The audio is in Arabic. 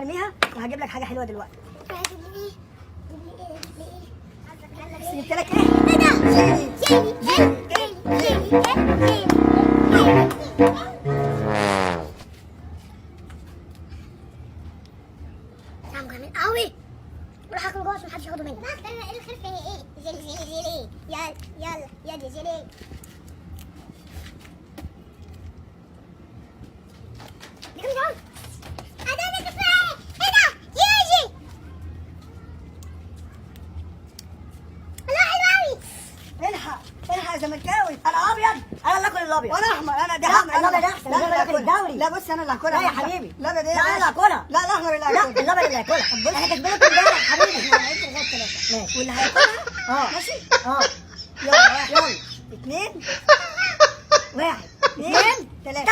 ارميها وهجيب لك حاجه حلوه دلوقتي. جبت لك ايه؟ ايه ده؟ طعمه جميل قوي. روح اكل جوه عشان محدش ياخده مني. ايه الخير في ايه؟ جيلي يلا يا جيلي. الحق يا زملكاوي، انا ابيض، انا اللي اكل الابيض، وانا احمر، انا دي احمر. الابيض احسن، الابيض ياكل الدوري. لا بص انا اللي هاكلها. لا يا حبيبي، الابيض لا انا اللي هاكلها. لا الاحمر اللي لا هاكلها. الابيض اللي هاكلها. انا كاتبه لك امبارح حبيبي. ماشي، واللي هياكلها ماشي. يلا يلا 2 1 2 3